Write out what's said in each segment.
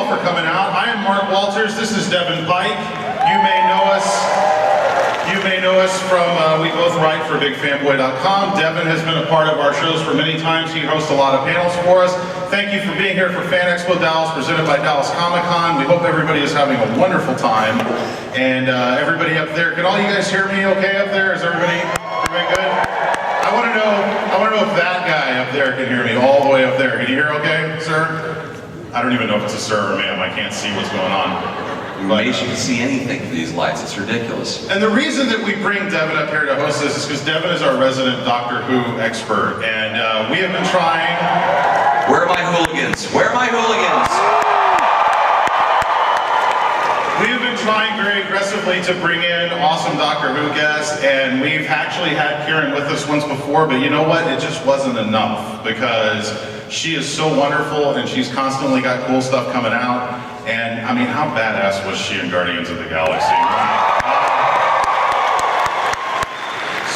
for coming out. I am Mark Walters. This is Devin Pike. You may know us. From, we both write for BigFanboy.com. Devin has been a part of our shows for many times. He hosts a lot of panels for us. Thank you for being here for Fan Expo Dallas, presented by Dallas Comic Con. We hope everybody is having a wonderful time. And everybody up there, can all you guys hear me okay up there? Is everybody good? I want to know if that guy up there can hear me all the way up there. Can you hear okay, sir? I don't even know if it's a sir or ma'am. I can't see what's going on. But you can see anything through these lights. It's ridiculous. And the reason that we bring Devin up here to host this is because Devin is our resident Doctor Who expert, and we have been trying. Where are my hooligans? Where are my hooligans? We have been trying very aggressively to bring in awesome Doctor Who guests, and we've actually had Karen with us once before, but you know what? It just wasn't enough because she is so wonderful and she's constantly got cool stuff coming out. And I mean, how badass was she in Guardians of the Galaxy?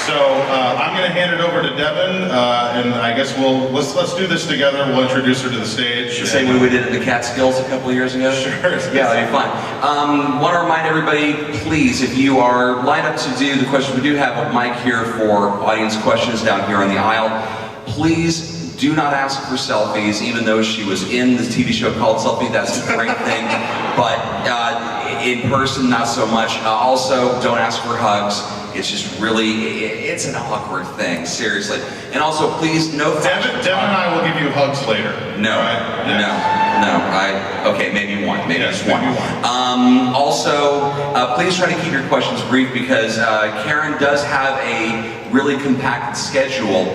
So I'm going to hand it over to Devin, and I guess let's do this together. We'll introduce her to the stage. The same way we did at the Catskills a couple of years ago? Sure. Yeah, that'd be fun. Want to remind everybody, please, if you are lined up to do the questions, we do have a mic here for audience questions down here on the aisle. Please do not ask for selfies, even though she was in the TV show called Selfie. That's a great thing. But in person, not so much. Also, don't ask for hugs. It's just really, it's an awkward thing, seriously. And also, please, no. Devin and I will give you hugs later. No, right? No. Okay, maybe one, maybe just one. Also, please try to keep your questions brief because Karen does have a really compacted schedule.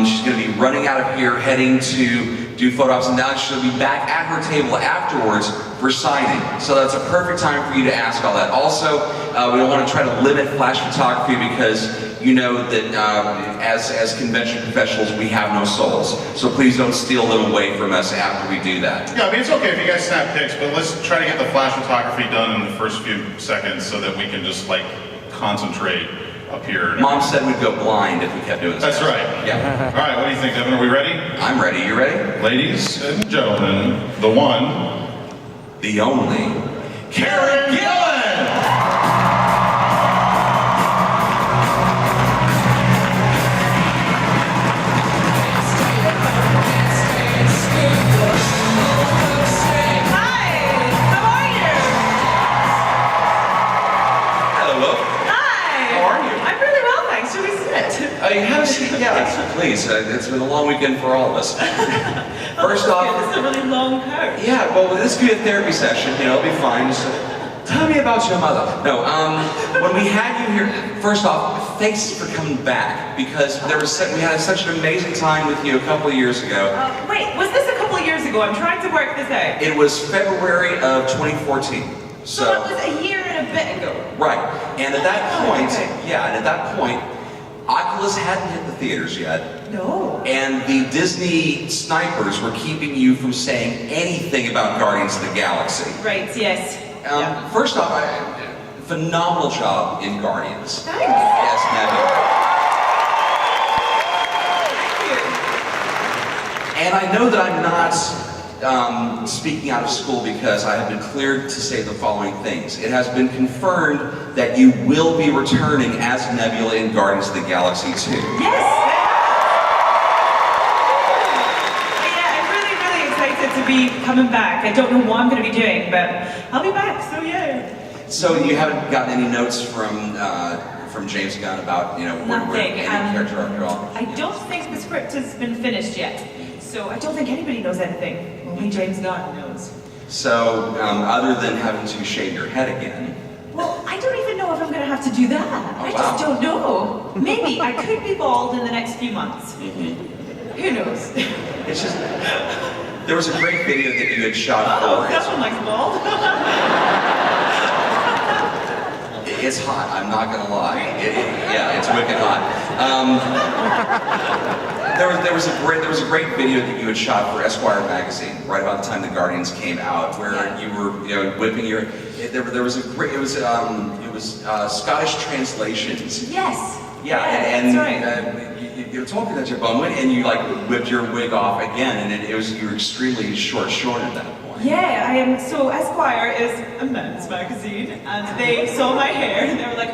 She's going to be running out of here, heading to do photo ops, and now she'll be back at her table afterwards for signing. So that's a perfect time for you to ask all that. Also, we don't want to try to limit flash photography because you know that as convention professionals, we have no souls. So please don't steal them away from us after we do that. Yeah, I mean, it's okay if you guys snap pics, but let's try to get the flash photography done in the first few seconds so that we can just like concentrate up here. Mom said we'd go blind if we kept doing this. That's right. Yeah. All right, what do you think, Devin? Are we ready? I'm ready. You ready? Ladies and gentlemen, the one, the only, Karen Gillan! Have a seat, yeah, please. It's been a long weekend for all of us. First off, it's a really long coat. Yeah, well, this could be a therapy session. You know, it'll be fine. Just tell me about your mother. No, when we had you here, first off, thanks for coming back because we had such an amazing time with you a couple of years ago. Wait, was this a couple of years ago? I'm trying to work this out. It was February of 2014. So that was a year and a bit ago. Right, and at that point, yeah, and at that point, Oculus hadn't hit the theaters yet. No. And the Disney snipers were keeping you from saying anything about Guardians of the Galaxy. Right, yes. First off, phenomenal job in Guardians. Thanks. Yes, Nebula. Thank you. And I know that I'm not speaking out of school because I have been cleared to say the following things. It has been confirmed that you will be returning as Nebula in Guardians of the Galaxy 2. Yes! Yeah, I'm really, really excited to be coming back. I don't know what I'm going to be doing, but I'll be back, so yeah. So you haven't gotten any notes from James Gunn about, you know, Nothing. any character arc at all? I don't think the script has been finished yet. So I don't think anybody knows anything. Only James Gunn knows. So, other than having to shave your head again. Well, I don't even know if I'm going to have to do that. I just don't know. Maybe I could be bald in the next few months. Who knows? It's just, there was a great video that you had shot for. That one likes bald. It's hot, I'm not gonna lie. Yeah, it's wicked hot. There was a great video that you had shot for Esquire magazine right about the time the Guardians came out, where you were whipping your. There was a great. It was Scottish translations. Yes. Yeah, yeah, and that's right. you were talking to Jabon, and you like whipped your wig off again, and you were extremely short at that point. Yeah, I am. So Esquire is a men's magazine, and they saw my hair, and they were like,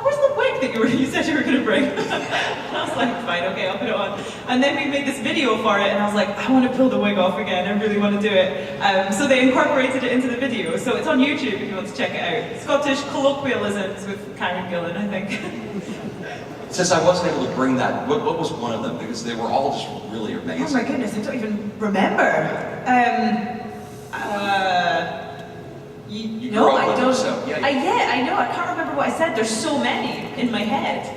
"Where's the wig that you said you were going to bring?" And I was like, "Fine, okay, I'll put it on." And then we made this video for it, and I was like, "I want to pull the wig off again. I really want to do it." So they incorporated it into the video. So it's on YouTube if you want to check it out. Scottish colloquialisms with Karen Gillan, I think. Since I wasn't able to bring that, what was one of them? Because they were all just really amazing. Oh my goodness, I don't even remember. You No, grew up I with them, don't. so, yeah. I know. I can't remember what I said. There's so many in my head.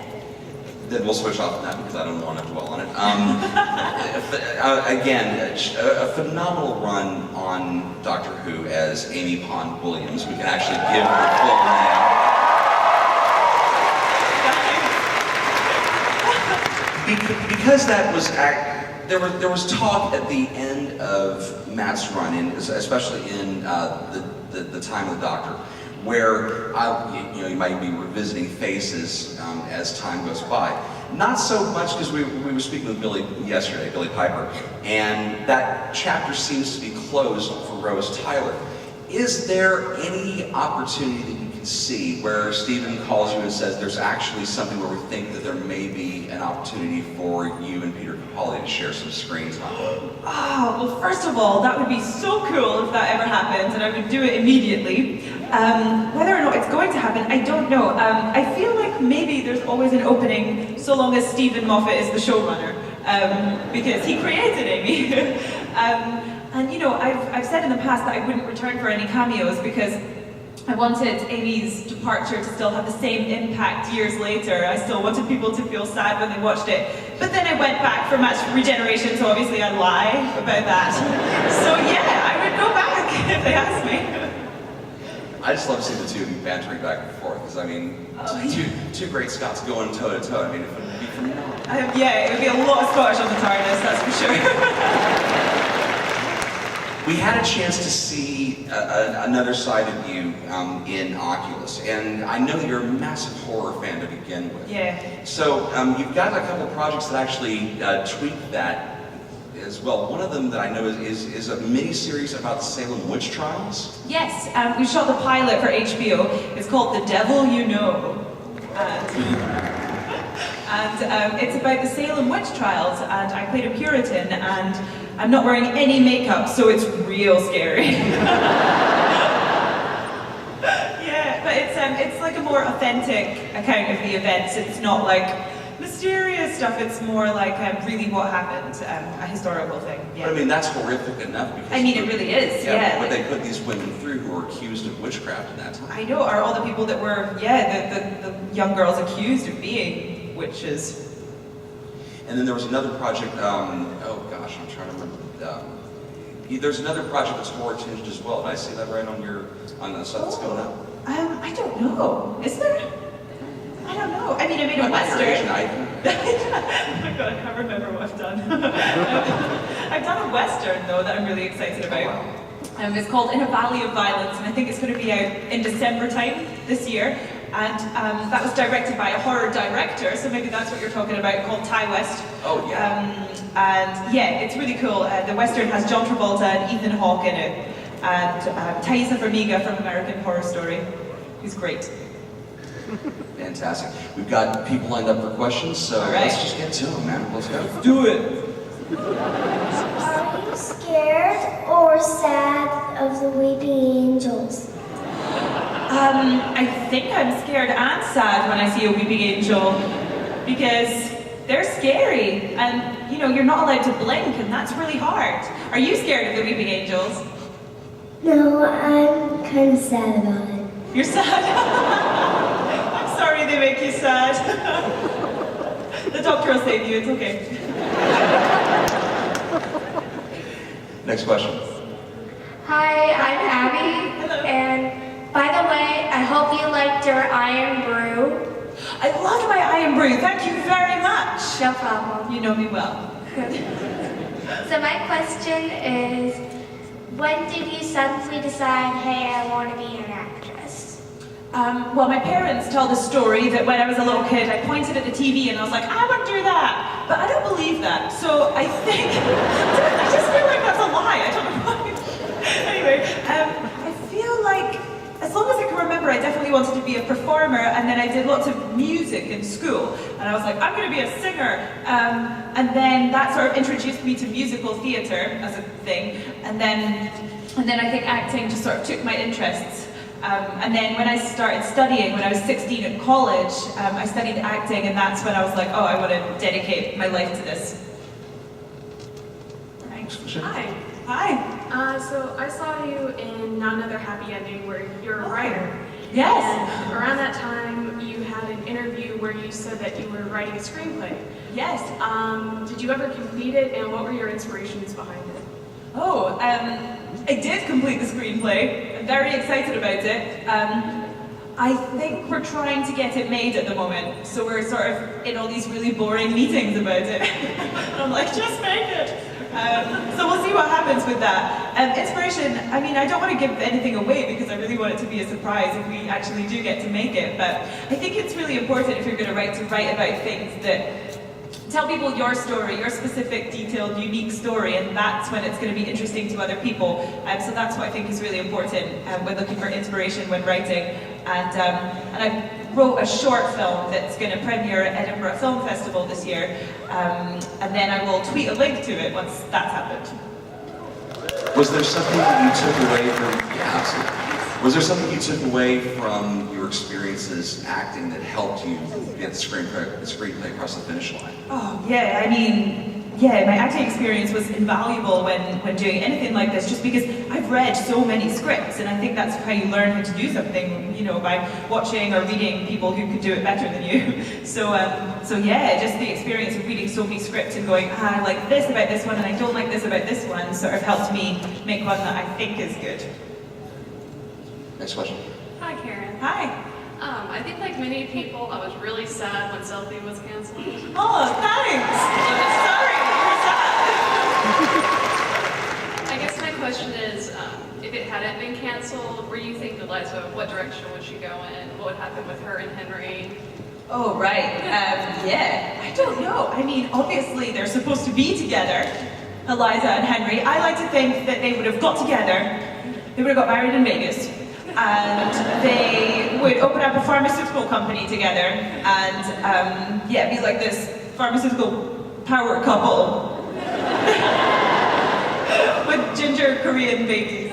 Then we'll switch off that because I don't want to dwell on it. Again, a phenomenal run on Doctor Who as Amy Pond Williams. We can actually give her full name. Because that was there was talk at the end of Matt's run, especially in the time of the Doctor, where you might be revisiting faces as time goes by. Not so much because we were speaking with Billy yesterday, Billy Piper, and that chapter seems to be closed for Rose Tyler. Is there any opportunity that you can see where Stephen calls you and says there's actually something where we think that there may be an opportunity for you and Peter Capaldi to share some screen time? Oh, well, first of all, that would be so cool if that ever happened, and I would do it immediately. Whether or not it's going to happen, I don't know. I feel like maybe there's always an opening so long as Stephen Moffat is the showrunner, because he created Amy. And you know, I've said in the past that I wouldn't return for any cameos because I wanted Amy's departure to still have the same impact years later. I still wanted people to feel sad when they watched it. But then I went back for Match Regeneration, so obviously I lie about that. So yeah, I would go back if they asked me. I just love seeing the two of you bantering back and forth, because I mean, two great Scots going toe to toe. I mean, it would be phenomenal. Yeah, it would be a lot of Scottish on the TARDIS, that's for sure. We had a chance to see another side of you in Oculus, and I know that you're a massive horror fan to begin with. Yeah. So you've got a couple of projects that actually tweak that as well. One of them that I know is a mini-series about the Salem witch trials. Yes, we shot the pilot for HBO. It's called The Devil You Know. And it's about the Salem witch trials, and I played a Puritan, and I'm not wearing any makeup, so it's real scary. Yeah, but it's like a more authentic account of the events. It's not like mysterious stuff, it's more like really what happened, a historical thing. Yeah. But I mean, that's horrific enough because... I mean, it really is, yeah. What they put these women through who were accused of witchcraft in that time. I know, are all the people that were, the young girls accused of being witches. And then there was another project, oh gosh, I'm trying to remember. There's another project that's horror tinged as well. Did I see that right on the stuff that's going up? I don't know. Is there? I don't know. I mean, I made a Western. Oh my god, I can't remember what I've done. I've done a Western, though, that I'm really excited about. It's called In a Valley of Violence, and I think it's going to be out in December time this year. And that was directed by a horror director, so maybe that's what you're talking about, called Ty West. Oh, yeah. And yeah, it's really cool. The Western has John Travolta and Ethan Hawke in it, and Thaisa Farmiga from American Horror Story, who's great. Fantastic. We've got people lined up for questions, so let's just get to them, man. Let's go. Let's do it. Are you scared or sad of the weeping angels? I think I'm scared and sad when I see a weeping angel, because they're scary, and you know, you're not allowed to blink, and that's really hard. Are you scared of the weeping angels? No, I'm kind of sad about it. You're sad? I'm sorry they make you sad. The doctor will save you, it's okay. Next question. Hi, I'm Abby. Hello. And by the way, I hope you liked your iron brew. I loved my iron brew, thank you very much. No problem. You know me well. So my question is, when did you suddenly decide, hey, I want to be an actress? Well, my parents tell the story that when I was a little kid, I pointed at the TV and I was like, I want to do that. but I don't believe that. So I think, I just feel like that's a lie. I don't know why. Anyway, I feel like, as long as I can remember, I definitely wanted to be a performer, and then I did lots of music in school, and I was like, I'm going to be a singer. And then that sort of introduced me to musical theatre as a thing, and then I think acting just sort of took my interests. And then when I started studying, when I was 16 at college, I studied acting, and that's when I was like, oh, I want to dedicate my life to this. Hi. Hi. So I saw you in Not Another Happy Ending where you're a writer. Yes. And around that time you had an interview where you said that you were writing a screenplay. Yes. Did you ever complete it, and what were your inspirations behind it? Oh, I did complete the screenplay. I'm very excited about it. I think we're trying to get it made at the moment, so we're sort of in all these really boring meetings about it. And I'm like, just make it. So we'll see what happens with that. Inspiration, I mean, I don't want to give anything away because I really want it to be a surprise if we actually do get to make it, but I think it's really important if you're going to write about things that tell people your story, your specific, detailed, unique story, and that's when it's going to be interesting to other people. So that's what I think is really important when looking for inspiration when writing. And I wrote a short film that's going to premiere at Edinburgh Film Festival this year, and then I will tweet a link to it once that's happened. Was there something that you took away from? Yeah, absolutely. Was there something you took away from your experiences acting that helped you get the screenplay across the finish line? Oh yeah, I mean, yeah, my acting experience was invaluable when doing anything like this, just because I've read so many scripts, and I think that's how you learn how to do something, you know, by watching or reading people who could do it better than you. So yeah, just the experience of reading so many scripts and going, I like this about this one, and I don't like this about this one, sort of helped me make one that I think is good. Next question. Hi, Karen. Hi. I think like many people, I was really sad when Selfie was canceled. Oh, thanks. Sorry, you're sad. I guess my question is, if it hadn't been canceled, where you think Eliza, what direction would she go in? What would happen with her and Henry? Oh, right. Yeah, I don't know. I mean, obviously they're supposed to be together, Eliza and Henry. I like to think that they would have got together, they would have got married in Vegas, and they would open up a pharmaceutical company together and, yeah, be like this pharmaceutical power couple with ginger Korean babies.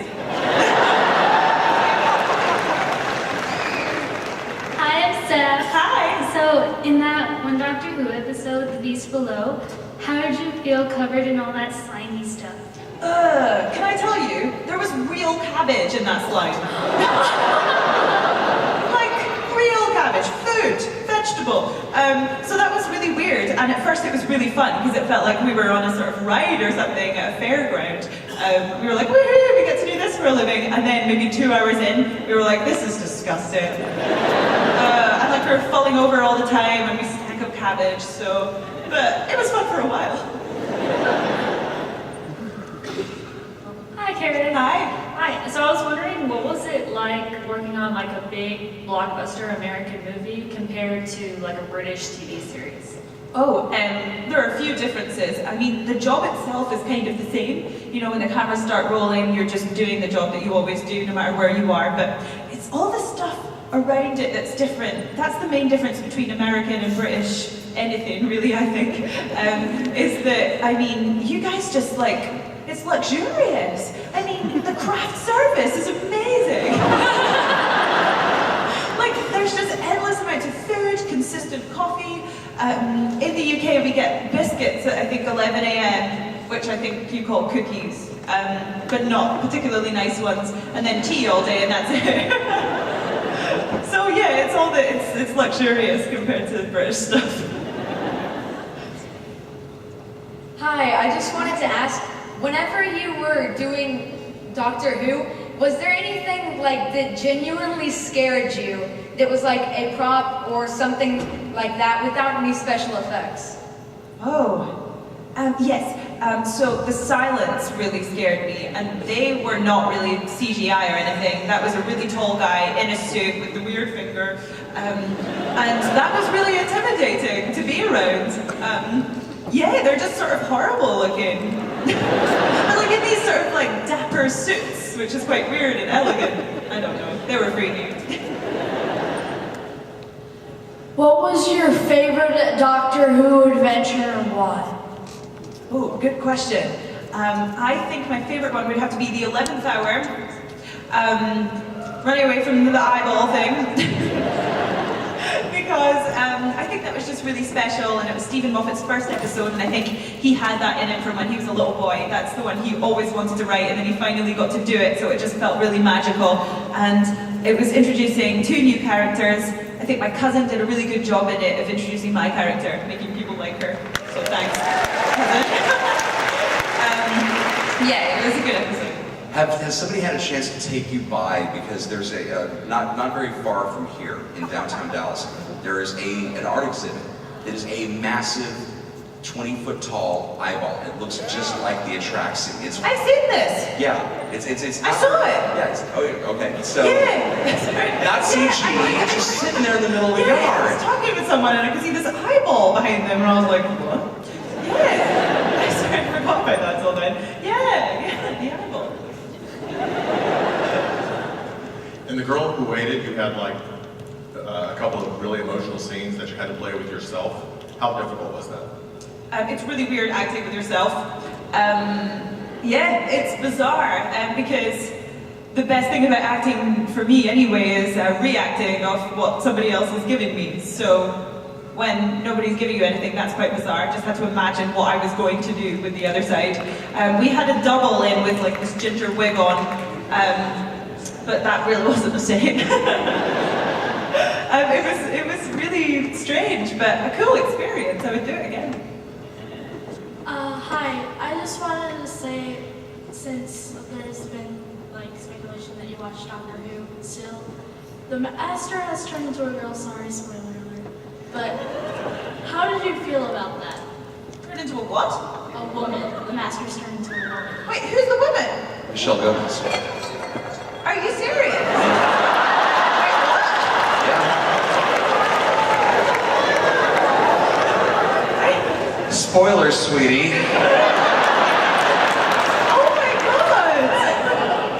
Hi, I'm Steph. Hi. So, in that one Doctor Who episode, The Beast Below, how did you feel covered in all that slimy stuff? Can I tell you, there was real cabbage in that slime. Like, real cabbage, food, vegetable. So that was really weird, and at first it was really fun, because it felt like we were on a sort of ride or something at a fairground. We were like, woohoo, we get to do this for a living, and then maybe 2 hours in, we were like, this is disgusting. And like we were falling over all the time, and we stank up cabbage, so, but it was fun for a while. Hi, Karen. Hi. Hi. So I was wondering, what was it like working on like a big blockbuster American movie compared to like a British TV series? Oh, there are a few differences. I mean, the job itself is kind of the same. You know, when the cameras start rolling, you're just doing the job that you always do, no matter where you are. But it's all the stuff around it that's different. That's the main difference between American and British anything, really, I think. Is that, I mean, you guys just like, it's luxurious. I mean, the craft service is amazing. Like, there's just endless amounts of food, consistent coffee. In the UK, we get biscuits at, I think, 11 a.m., which I think you call cookies, but not particularly nice ones, and then tea all day, and that's it. So yeah, it's luxurious compared to the British stuff. Hi, I just wanted to ask, whenever you were doing Doctor Who, was there anything like that genuinely scared you that was like a prop or something like that without any special effects? Oh, yes. So the silence really scared me, and they were not really CGI or anything. That was a really tall guy in a suit with the weird finger, and that was really intimidating to be around. Yeah, they're just sort of horrible looking. But like in these sort of like dapper suits, which is quite weird and elegant. I don't know. They were freaky. What was your favorite Doctor Who adventure and why? Oh, good question. I think my favorite one would have to be the 11th hour. Running away from the eyeball thing. Because I think that was just really special, and it was Stephen Moffat's first episode, and I think he had that in him from when he was a little boy. That's the one he always wanted to write, and then he finally got to do it, so it just felt really magical. And it was introducing 2 new characters. I think my cousin did a really good job in it of introducing my character, making people like her. So thanks, cousin. Yeah, it was a good episode. Has somebody had a chance to take you by, because there's a, not very far from here in downtown Dallas, there is an art exhibit. It is a massive 20-foot tall eyeball. It looks just like the attraction. I've seen this. Yeah, it's I saw it. Yeah, okay, so, Yeah. not CG, it's just sitting there in the middle of the I yard. was talking with someone and I could see this eyeball behind them, and I was like, what? Yeah. I swear I forgot about that till then. Yeah, the eyeball. In The Girl Who Waited, you had like a couple of really emotional scenes that you had to play with yourself. How difficult was that? It's really weird acting with yourself. Yeah, it's bizarre, because the best thing about acting for me anyway is reacting off what somebody else is giving me. So when nobody's giving you anything, that's quite bizarre. Just had to imagine what I was going to do with the other side. We had a double in with like this ginger wig on, but that really wasn't the same. It was really strange, but a cool experience. I would do it again. Hi, I just wanted to say, since there's been like speculation that you watch Doctor Who still, the Master has turned into a girl, sorry, spoiler alert. But how did you feel about that? Turned into a what? A woman. The Master's turned into a woman. Wait, who's the woman? Michelle Gomez. Are you serious? Spoilers, sweetie. Oh my god!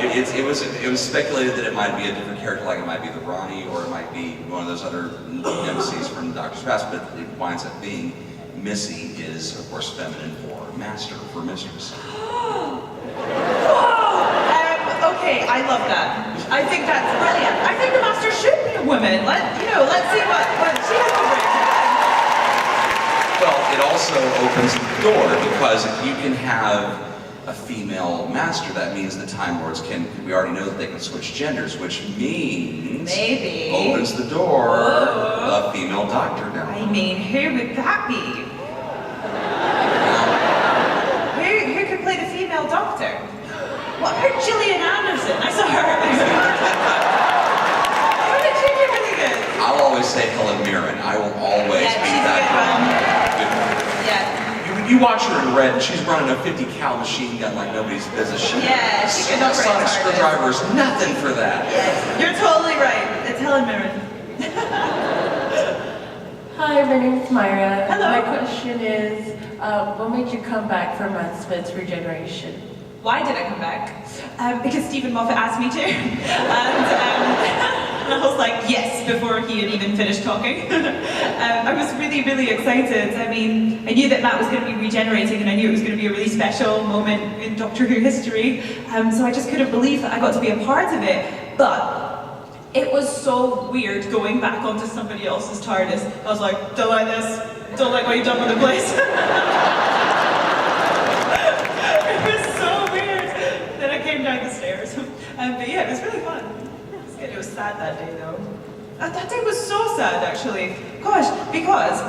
It was speculated that it might be a different character, like it might be the Ronnie, or it might be one of those other nemesis from Doctor's Past, but it winds up being Missy is, of course, feminine for master, for mistress. Okay, I love that. I think that's brilliant. I think the Master should be a woman. Let's see what she has to bring. Well, it also opens the door, because if you can have a female master, that means the Time Lords we already know that they can switch genders, which means maybe opens the door a female doctor now. I mean, who would that be? Who could play the female doctor? What about Gillian Anderson? I saw her. Wouldn't she be really good? I'll always say Helen Mirren. I will always be that girl. Yeah. You watch her in Red, and she's running a 50 cal machine gun like nobody's business. She can operate sonic screwdriver's nothing for that. Yes, you're totally right. It's Helen Mirren. Hi, my name's Myra. Hello. My question is, what made you come back for Smith's Regeneration? Why did I come back? Because Stephen Moffat asked me to. And I was like, yes, before he had even finished talking. I was really, really excited. I mean, I knew that Matt was going to be regenerating, and I knew it was going to be a really special moment in Doctor Who history. So I just couldn't believe that I got to be a part of it. But it was so weird going back onto somebody else's TARDIS. I was like, don't like this. Don't like what you've done with the place. Down the stairs. But yeah, it was really fun. It was sad that day though. That day was so sad actually. Gosh, because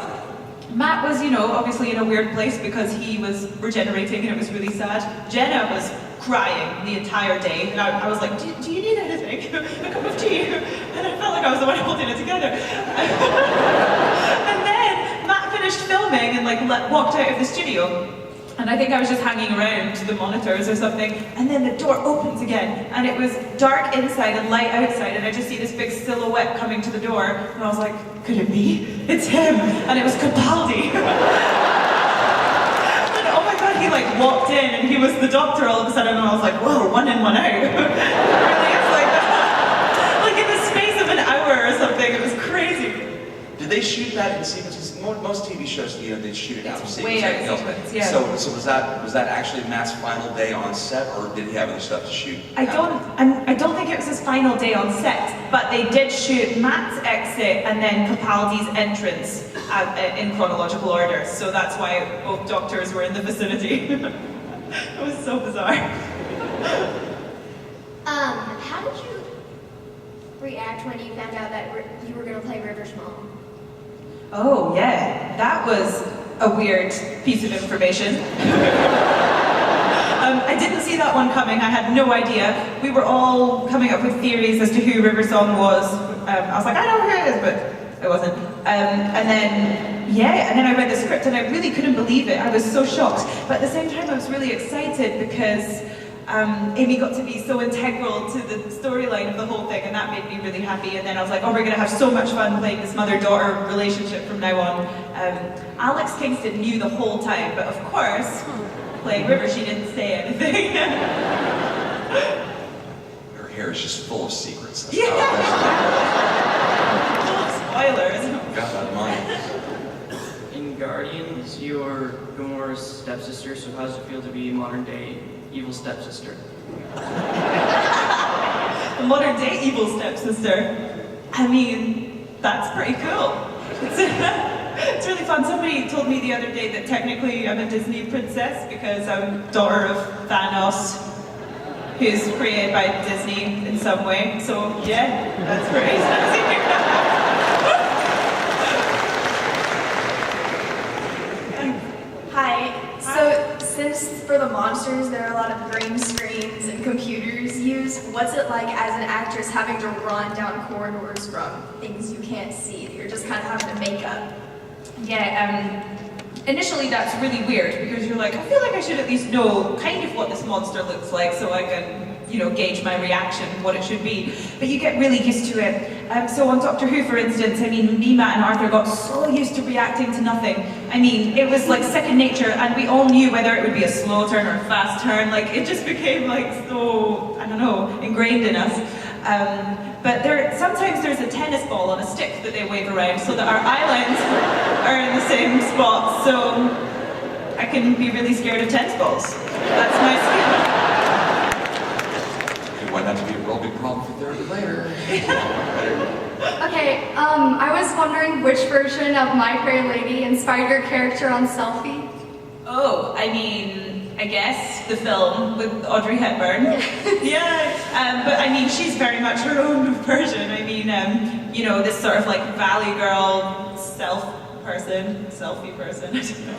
Matt was, obviously in a weird place because he was regenerating and it was really sad. Jenna was crying the entire day and I was like, do you need anything? A cup of tea? And I felt like I was the one holding it together. And then Matt finished filming and walked out of the studio. And I think I was just hanging around the monitors or something, and then the door opens again, and it was dark inside and light outside, and I just see this big silhouette coming to the door, and I was like, could it be? It's him! And it was Capaldi. we like walked in and he was the doctor all of a sudden, and I was like, whoa, 1 in, 1 out. It really is like that. Like in the space of an hour or something, it was crazy. Did they shoot that in sequences? Most TV shows, they shoot it out of sequence. Way out of sequence, yeah. So was that actually Matt's final day on set, or did he have other stuff to shoot? I don't think it was his final day on set, but they did shoot Matt's exit and then Capaldi's entrance in chronological order. So that's why both doctors were in the vicinity. It was so bizarre. How did you react when you found out that you were going to play River's mom? Oh yeah, that was a weird piece of information. I didn't see that one coming, I had no idea. We were all coming up with theories as to who River Song was. I was like, I know who it is, but I wasn't. And then I read the script and I really couldn't believe it. I was so shocked. But at the same time I was really excited because Amy got to be so integral to the storyline of the whole thing, and that made me really happy. And then I was like, oh, we're going to have so much fun playing this mother-daughter relationship from now on. Alex Kingston knew the whole time, but of course, playing River, she didn't say anything. Her hair is just full of secrets. That's full of spoilers. Got that in mind. In Guardians, you're Gamora's stepsister, so how does it feel to be modern-day evil stepsister? The modern-day evil stepsister. I mean, that's pretty cool. It's really fun. Somebody told me the other day that technically I'm a Disney princess because I'm daughter of Thanos, who's created by Disney in some way. So yeah, that's pretty snazzy. Hi. So since for the monsters there are a lot of green screens and computers used, what's it like as an actress having to run down corridors from things you can't see that you're just kind of having to make up? Yeah, initially that's really weird because you're like, I feel like I should at least know kind of what this monster looks like so I can, gauge my reaction, what it should be. But you get really used to it. So on Doctor Who, for instance, me, Matt, and Arthur got so used to reacting to nothing. I mean, it was like second nature, and we all knew whether it would be a slow turn or a fast turn. Like, it just became like so, I don't know, ingrained in us. But sometimes there's a tennis ball on a stick that they wave around so that our eyelines are in the same spot. So I can be really scared of tennis balls. That's my skill. It might have to be a real big problem for therapy later. Okay, I was wondering which version of My Fair Lady inspired your character on Selfie? Oh, I guess the film with Audrey Hepburn. Yeah, but I mean, she's very much her own version. I mean, this sort of like Valley Girl selfie person. I don't know.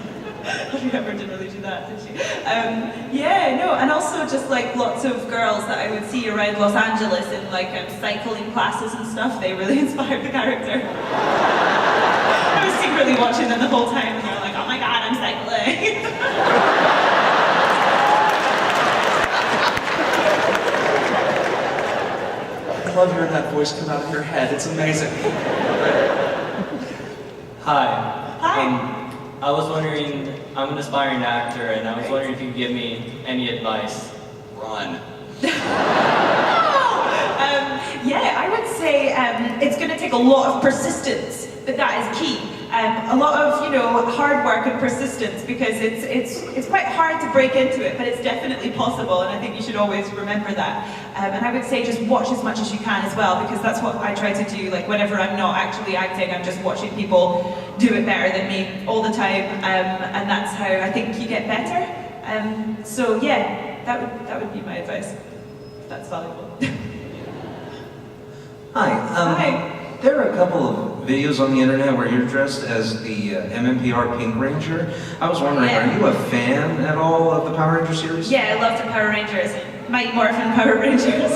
Audrey Hepburn didn't really do that, did she? And also just like lots of girls that I would see around Los Angeles in like cycling classes and stuff. They really inspired the character. I was secretly watching them the whole time, and they're like, oh my god, I'm cycling. I love hearing that voice come out of your head. It's amazing. Hi. Hi. I was wondering, I'm an aspiring actor, and I was wondering if you could give me any advice. Run. I would say it's going to take a lot of persistence, but that is key. A lot of hard work and persistence, because it's quite hard to break into it, but it's definitely possible, and I think you should always remember that. And I would say just watch as much as you can as well, because that's what I try to do. Like whenever I'm not actually acting, I'm just watching people do it better than me all the time, and that's how I think you get better. So yeah, that would be my advice. If that's valuable. Hi. Hi. There are a couple of videos on the internet where you're dressed as the MMPR Pink Ranger. I was wondering, are you a fan at all of the Power Ranger series? Yeah, I loved the Power Rangers. Mighty Morphin Power Rangers.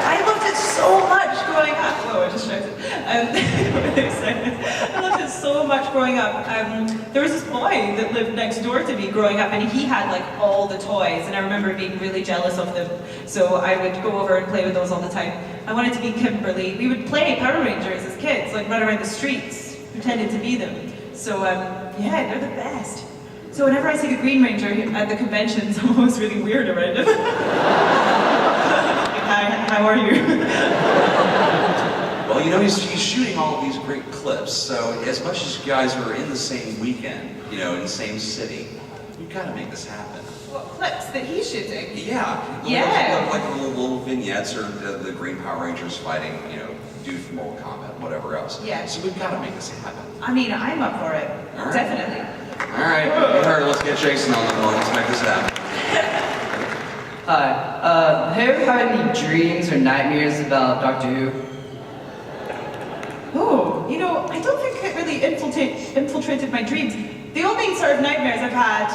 I loved it so much growing up. Whoa, I just shouted. I loved it so much growing up. There was this boy that lived next door to me growing up, and he had like all the toys, and I remember being really jealous of them. So I would go over and play with those all the time. I wanted to be Kimberly. We would play Power Rangers as kids, like run around the streets, pretending to be them. So yeah, they're the best. So whenever I see the Green Ranger at the conventions, I'm always really weird around him. Hi, how are you? Well, you know, he's shooting all of these great clips, so as much as you guys are in the same weekend, you know, in the same city, you've got to make this happen. What clips that he's shooting? Yeah. Yeah. Like little vignettes or the Green Power Rangers fighting, you know, dude from Mortal Kombat, whatever else. Yeah. So we've got to make this happen. I mean, I'm up for it. All right. Definitely. All right, you heard it. Let's get Jason on the phone. Let's make this happen. Hi. Have you ever had any dreams or nightmares about Doctor Who? Oh, you know, I don't think it really infiltrated my dreams. The only sort of nightmares I've had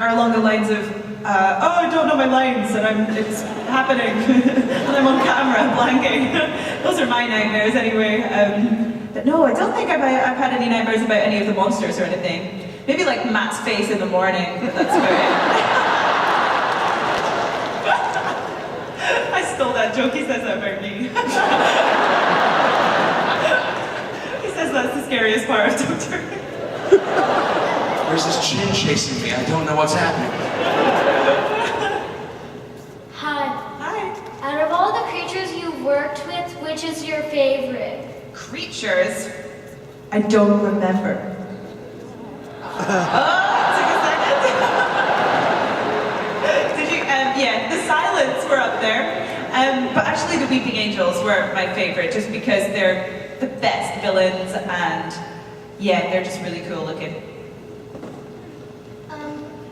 are along the lines of, oh, I don't know my lines and it's happening and I'm on camera blanking. Those are my nightmares anyway. But no, I don't think I've had any nightmares about any of the monsters or anything. Maybe like Matt's face in the morning, but that's about it. I stole that joke, he says that about me. He says that's the scariest part of Doctor Who. There's this chin chasing me. I don't know what's happening. Hi. Hi. Out of all the creatures you've worked with, which is your favorite? Creatures? I don't remember. Took a second. Did you? Yeah, the silence were up there. But actually the Weeping Angels were my favorite just because they're the best villains and yeah, they're just really cool looking.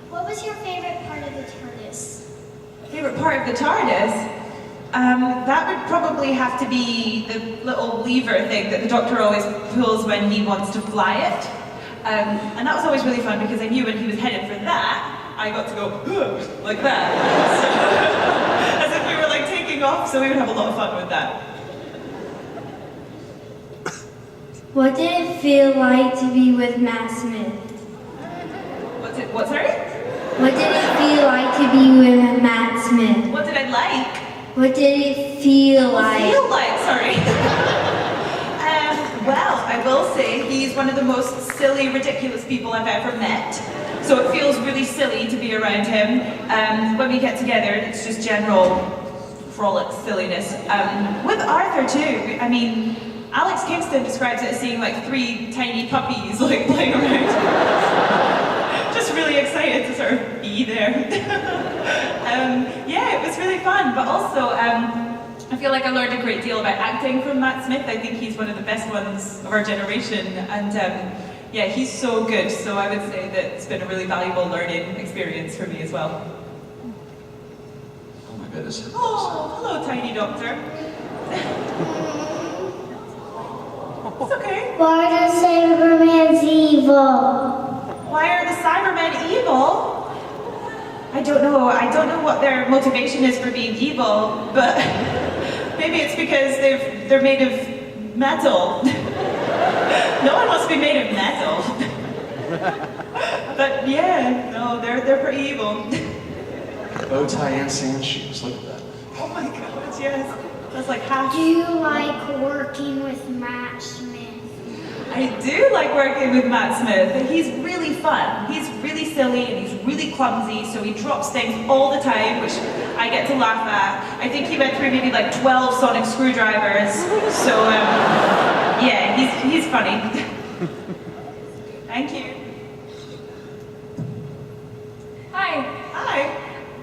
What was your favorite part of the TARDIS? Favorite part of the TARDIS? That would probably have to be the little lever thing that the Doctor always pulls when he wants to fly it. And that was always really fun because I knew when he was headed for that, I got to go like that. So, as if we were like taking off, so we would have a lot of fun with that. What did it feel like to be with Matt Smith? What, sorry? What did it feel like to be with Matt Smith? What did I like? What did it feel like? Feel like, sorry. Well, I will say he's one of the most silly, ridiculous people I've ever met. So it feels really silly to be around him. When we get together, it's just general frolic silliness. With Arthur too, I mean, Alex Kingston describes it as seeing like 3 tiny puppies like playing around. Just really excited to sort of be there. Yeah, it was really fun, but also I feel like I learned a great deal about acting from Matt Smith. I think he's one of the best ones of our generation, and yeah, he's so good. So I would say that it's been a really valuable learning experience for me as well. Oh my goodness. Oh, hello, tiny doctor. It's okay. Why are the Cybermen's evil? Why are the Cybermen evil? I don't know. I don't know what their motivation is for being evil, but maybe it's because they're made of metal. No one wants to be made of metal. But yeah, no, they're pretty evil. Bow tie and sand shoes. Look at that. Oh my God, yes. That's like half. Do you like working with Matt Smith? I do like working with Matt Smith. He's really fun. He's really silly and he's really clumsy, so he drops things all the time, which I get to laugh at. I think he went through maybe like 12 sonic screwdrivers. So yeah, he's funny. Thank you. Hi. Hi.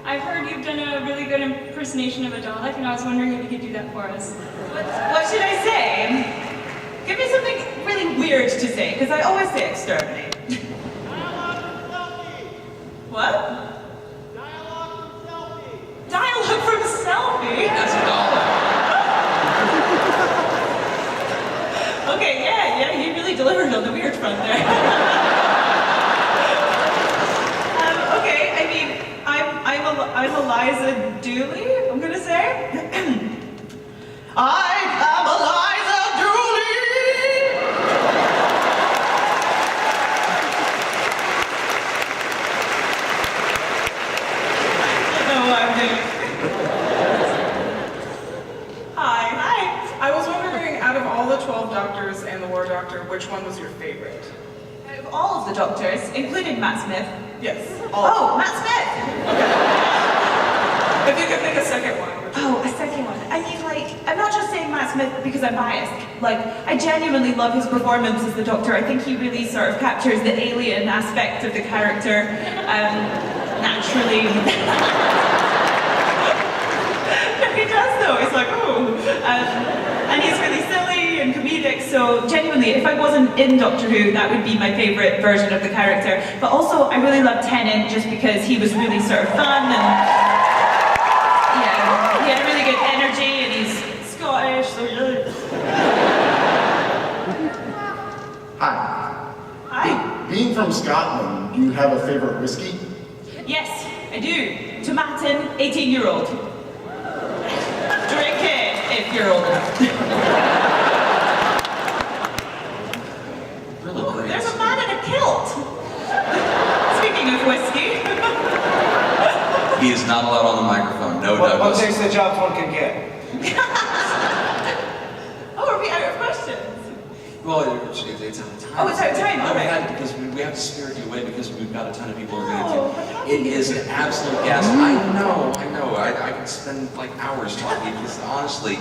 I've heard you've done a really good impersonation of a Dalek, and I was wondering if you could do that for us. What should I say? Give me something really weird to say, because I always say exterminate. What? Dialogue from selfie? That's a Dalek. Okay, yeah, you really delivered on the weird front there. Okay, I mean, I'm Eliza Dooley, I'm gonna say. I am Eliza Dooley! I don't know what I'm doing. Hi. I was wondering, out of all the 12 doctors and the War Doctor, which one was your favorite? Out of all of the doctors, including Matt Smith. Yes. Oh, Matt Smith! If you could pick a second one. Oh, a second one. I mean, like, I'm not just saying Matt Smith because I'm biased. Like, I genuinely love his performance as the Doctor. I think he really sort of captures the alien aspect of the character naturally. He does, though. It's like, oh. And he's really silly and comedic, so genuinely, if I wasn't in Doctor Who, that would be my favourite version of the character. But also, I really love Tennant just because he was really sort of fun and... Yeah, he had a really good energy and he's Scottish, so yeah. Hi. Hi. Being from Scotland, do you have a favorite whiskey? Yes, I do. Tomatin, 18-year-old. Drink it if you're old enough. Oh, there's a man in a kilt. Speaking of whiskey. He is not allowed on the microphone. No, What Douglas. takes the jobs one can get? Oh, are we out of questions? Well, it's out of time. Oh, it's out of time, No, all we right. had because we have to spirit you away because we've got a ton of people who are going to. It is an absolute gas. I know. I could spend like hours talking because honestly,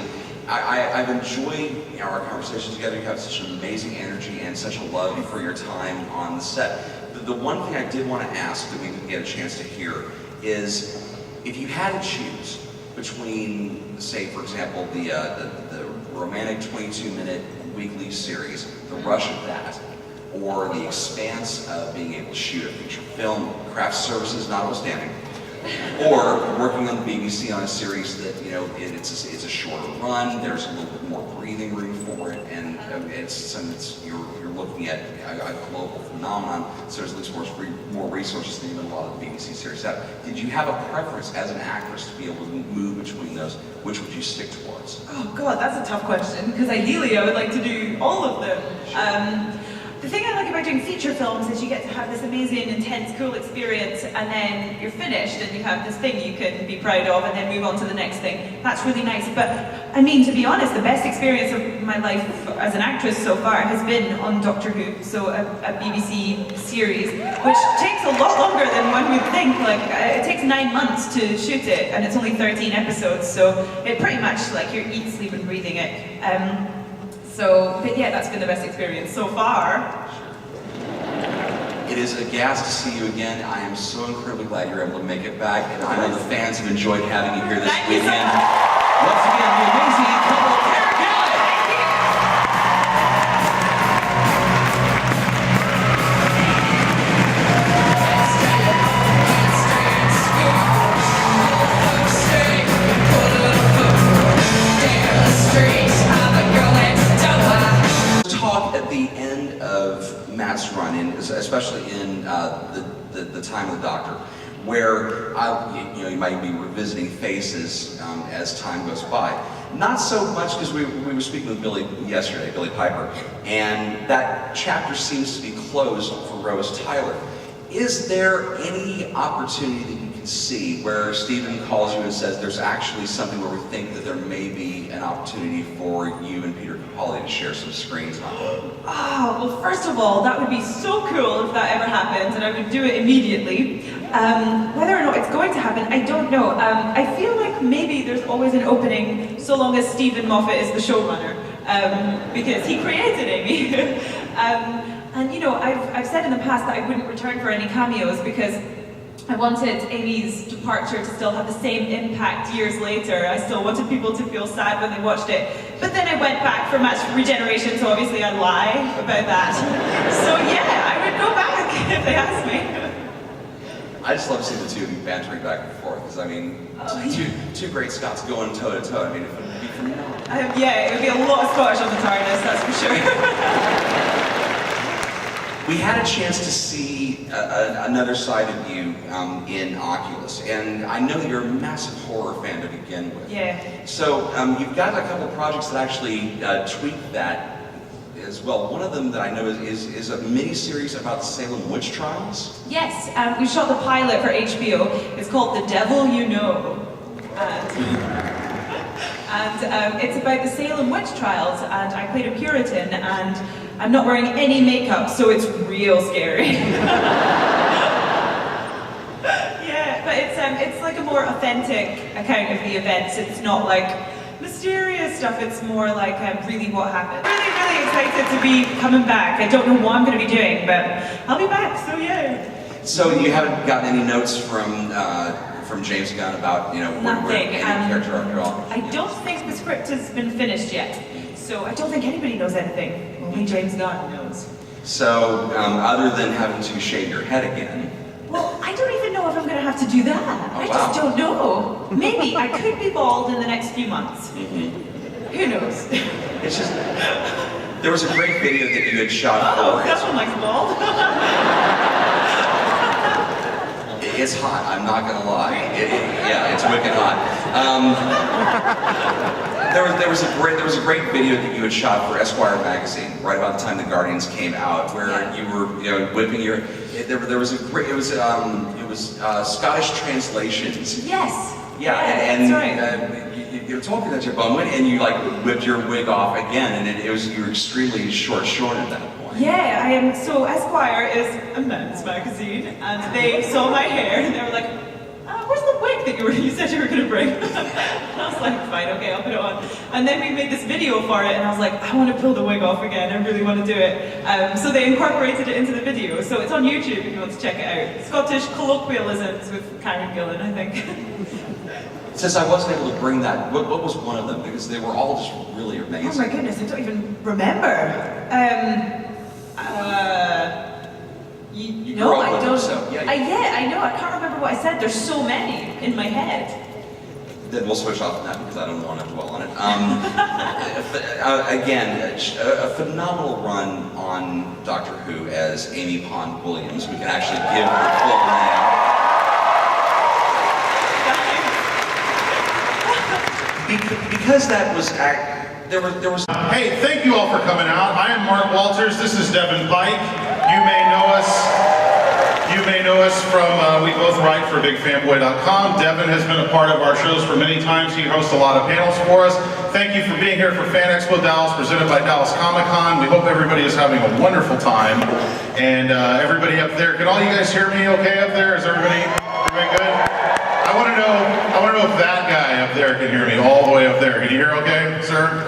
I've enjoyed our conversation together. You have such an amazing energy and such a love for your time on the set. The one thing I did want to ask that we didn't get a chance to hear is if you had to choose between, say, for example, the romantic 22-minute weekly series, the rush of that, or the expanse of being able to shoot a feature film, craft services notwithstanding, or working on the BBC on a series that, you know, it's a shorter run, there's a little bit more breathing room for it, and you're looking at a global phenomenon, so there's at least more resources than even a lot of the BBC series have. Did you have a preference as an actress to be able to move between those? Which would you stick towards? Oh God, that's a tough question, because ideally I would like to do all of them. The thing I like about doing feature films is you get to have this amazing, intense, cool experience, and then you're finished and you have this thing you can be proud of and then move on to the next thing. That's really nice. But I mean, to be honest, the best experience of my life as an actress so far has been on Doctor Who, so a BBC series, which takes a lot longer than one would think. Like, it takes 9 months to shoot it, and it's only 13 episodes, so it pretty much, like, you're eat, sleep, and breathing it. But yeah, that's been the best experience so far. It is a gas to see you again. I am so incredibly glad you're able to make it back, and I know the fans have enjoyed having you here this weekend. Once again, the amazing couple, Gillan. Talk at the end of Matt's run-in, especially in the time of the Doctor, where you might be revisiting faces as time goes by. Not so much because we were speaking with Billy yesterday, Billy Piper, and that chapter seems to be closed for Rose Tyler. Is there any opportunity that you can see where Stephen calls you and says there's actually something where we think that there may be an opportunity for you and Peter Capaldi to share some screens on? Oh, well, first of all, that would be so cool if that ever happened, and I would do it immediately. Whether or not it's going to happen, I don't know. I feel like maybe there's always an opening so long as Stephen Moffat is the showrunner, because he created Amy. And you know, I've said in the past that I wouldn't return for any cameos because I wanted Amy's departure to still have the same impact years later. I still wanted people to feel sad when they watched it. But then I went back for Match Regeneration, so obviously I lie about that. So yeah, I would go back if they asked me. I just love seeing the two of you bantering back and forth, because I mean, two great Scots going toe to toe. I mean, it would be phenomenal. Yeah, it would be a lot of Scottish on the TARDIS, that's for sure. We had a chance to see another side of you in Oculus, and I know that you're a massive horror fan to begin with. Yeah. So you've got a couple of projects that actually tweak that as well. One of them that I know is a mini-series about the Salem witch trials. Yes, we shot the pilot for HBO. It's called The Devil You Know. And it's about the Salem witch trials, and I played a Puritan, and I'm not wearing any makeup, so it's real scary. Yeah, but it's like a more authentic account of the events. It's not like mysterious stuff, it's more like really what happened. Really, really excited to be coming back. I don't know what I'm going to be doing, but I'll be back, so yeah. So you haven't gotten any notes from James Gunn about, you know, Nothing. any character arc at all? I don't think the script has been finished yet, so I don't think anybody knows anything. Only James Gunn knows. So, other than having to shave your head again, Well, I don't even know if I'm going to have to do that. Oh, I wow. just don't know. Maybe I could be bald in the next few months. Who knows? it's just, there was a great video that you had shot Oh, for that one likes bald. It's hot, I'm not gonna lie. Yeah, it's wicked hot. There was a great video that you had shot for Esquire magazine right about the time the Guardians came out, where you were, you know, whipping your. There was a great. It was Scottish translations. Yes. Yeah, that's right. You were talking about your bum, and you like whipped your wig off again, and you were extremely short at that point. Yeah, I am. So Esquire is a men's magazine, and they saw my hair, and they were like, "Where's the wig that you said you were going to bring?" And I was like, "Fine, okay, I'll put it on." And then we made this video for it, and I was like, "I want to pull the wig off again. I really want to do it." So they incorporated it into the video. So it's on YouTube if you want to check it out. Scottish colloquialisms with Karen Gillan, I think. Since I wasn't able to bring that, what was one of them? Because they were all just really amazing. Oh my goodness, I don't even remember. You No, grew up I with them, don't. so yeah. I know. I can't remember what I said. There's so many in my head. Then we'll switch off that because I don't want to dwell on it. Again, a phenomenal run on Doctor Who as Amy Pond Williams. We can actually give her full name. Because that was there was. Hey, thank you all for coming out. I am Mark Walters. This is Devin Pike. You may know us. From we both write for BigFanboy.com. Devin has been a part of our shows for many times. He hosts a lot of panels for us. Thank you for being here for Fan Expo Dallas, presented by Dallas Comic Con. We hope everybody is having a wonderful time. And everybody up there, can all you guys hear me okay up there? Is everybody good? I want to know if that guy up there can hear me all the way up there. Can you hear okay, sir?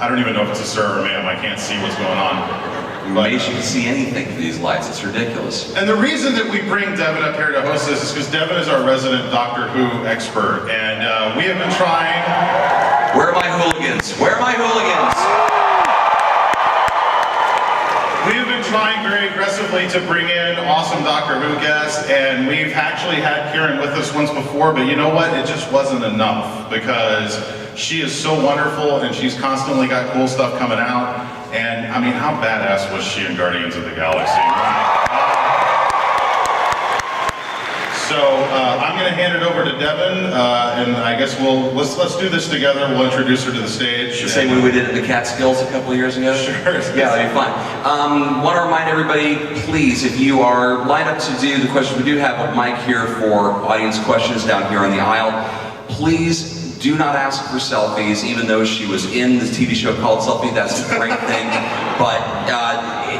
I don't even know if it's a sir or ma'am. I can't see what's going on. But you can see anything through these lights. It's ridiculous. And the reason that we bring Devin up here to host this is because Devin is our resident Doctor Who expert, and we have been trying. Where are my hooligans? Where are my hooligans? We have been trying very aggressively to bring in awesome Doctor Who guests, and we've actually had Karen with us once before, but you know what? It just wasn't enough because she is so wonderful and she's constantly got cool stuff coming out. And I mean, how badass was she in Guardians of the Galaxy? So I'm going to hand it over to Devin, and I guess let's do this together. We'll introduce her to the stage. The same way we did at the Catskills a couple of years ago? Sure. Yeah, that'd be fun. Want to remind everybody, please, if you are lined up to do the questions, we do have a mic here for audience questions down here on the aisle. Please do not ask for selfies, even though she was in the TV show called Selfie. That's a great thing. But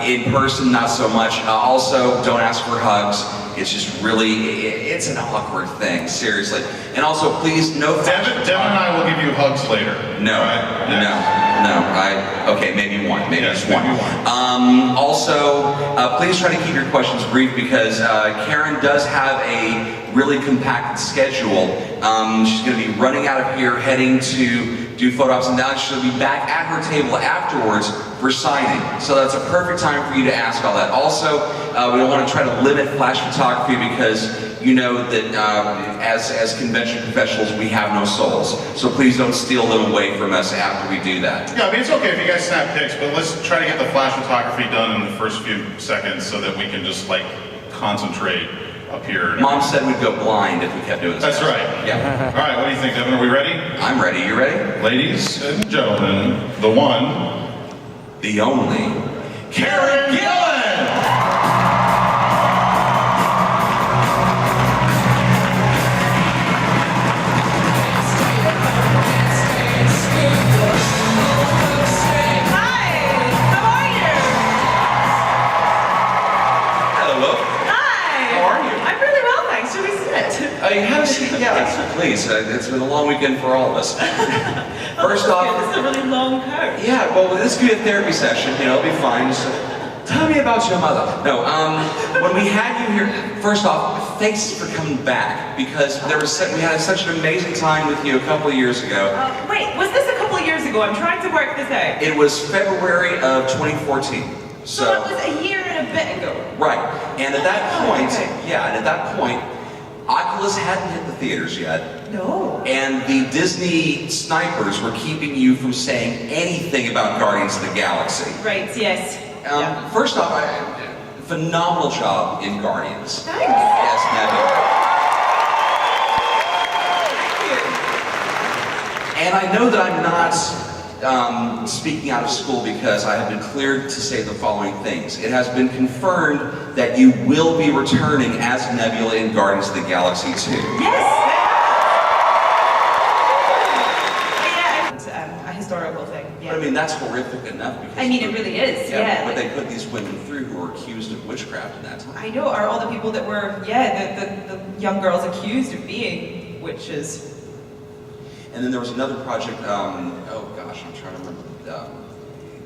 in person, not so much. Also, don't ask for hugs. It's just really, it's an awkward thing, seriously. And also, please, no. Devin and I will give you hugs later. No, right? Okay, maybe one, maybe just one. Also, please try to keep your questions brief because Karen does have a really compacted schedule. She's going to be running out of here, heading to do photo ops, and now she'll be back at her table afterwards for signing. So that's a perfect time for you to ask all that. Also, we don't want to try to limit flash photography because you know that as convention professionals, we have no souls. So please don't steal them away from us after we do that. Yeah, I mean, it's okay if you guys snap pics, but let's try to get the flash photography done in the first few seconds so that we can just like concentrate up here. Mom said we'd go blind if we kept doing this. That's right. Yeah. All right, what do you think, Devin? Are we ready? I'm ready. You ready? Ladies and gentlemen, the one, the only, Karen Gillan! Hi, how are you? ladies. It's been a long weekend for all of us. First off, this is a really long coat. yeah, well, this could be a therapy session, you know, it'll be fine. Just tell me about your mother. No, when we had you here, first off, thanks for coming back, because we had such an amazing time with you a couple of years ago. Wait, was this a couple of years ago? I'm trying to work this out. It was February of 2014. So that was a year and a bit ago. Right, and at that point, Oculus hadn't hit the theaters yet. No. And the Disney snipers were keeping you from saying anything about Guardians of the Galaxy. Right, yes. First off, phenomenal job in Guardians. Thanks. Yes, Nebula. And I know that I'm not speaking out of school because I have been cleared to say the following things. It has been confirmed that you will be returning as Nebula in Guardians of the Galaxy 2. Yes! A historical thing, yeah. But I mean, that's horrific enough. Because I mean, it really is, yeah. But they put these women through who were accused of witchcraft in that time. I know, are all the people that were, the young girls accused of being witches. And then there was another project, oh gosh, I'm trying to remember.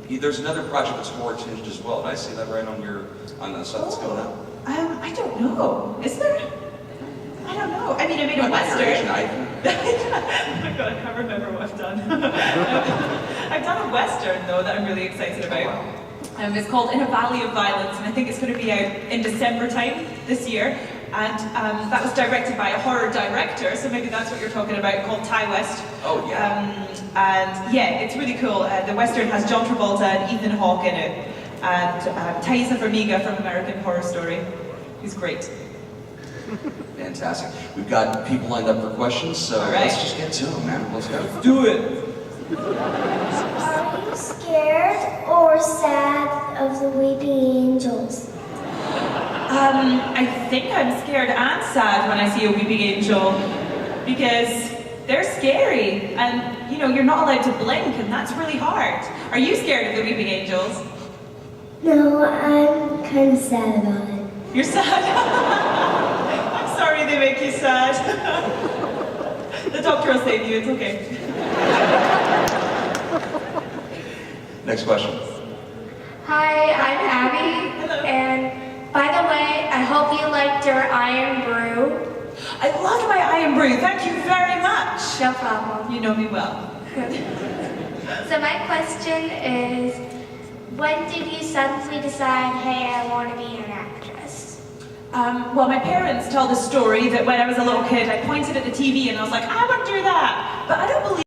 There's another project that's horror tinged as well. Did I see that right on the stuff that's going up? I don't know. Is there? I don't know. I mean, I made a Western. Asian, Oh my god, I can't remember what I've done. I've done a Western, though, that I'm really excited about. It's called In a Valley of Violence, and I think it's going to be out in December time this year. And that was directed by a horror director, so maybe that's what you're talking about, called Ty West. Oh, yeah. And yeah, it's really cool. The Western has John Travolta and Ethan Hawke in it, and Thaisa Farmiga from American Horror Story, who's great. Fantastic. We've got people lined up for questions, so let's just get to them, man. Let's go. Do it. Are you scared or sad of the weeping angels? I think I'm scared and sad when I see a weeping angel, because they're scary, and you know, you're not allowed to blink, and that's really hard. Are you scared of the weeping angels? No, I'm kind of sad about it. You're sad? I'm sorry they make you sad. The doctor will save you, it's okay. Next question. Hi, I'm Abby. Hello. And by the way, I hope you liked your iron brew. I loved my iron brew, thank you very much. No problem. You know me well. So my question is, when did you suddenly decide, hey, I want to be an actress? Well, my parents tell the story that when I was a little kid, I pointed at the TV and I was like, I want to do that. But I don't believe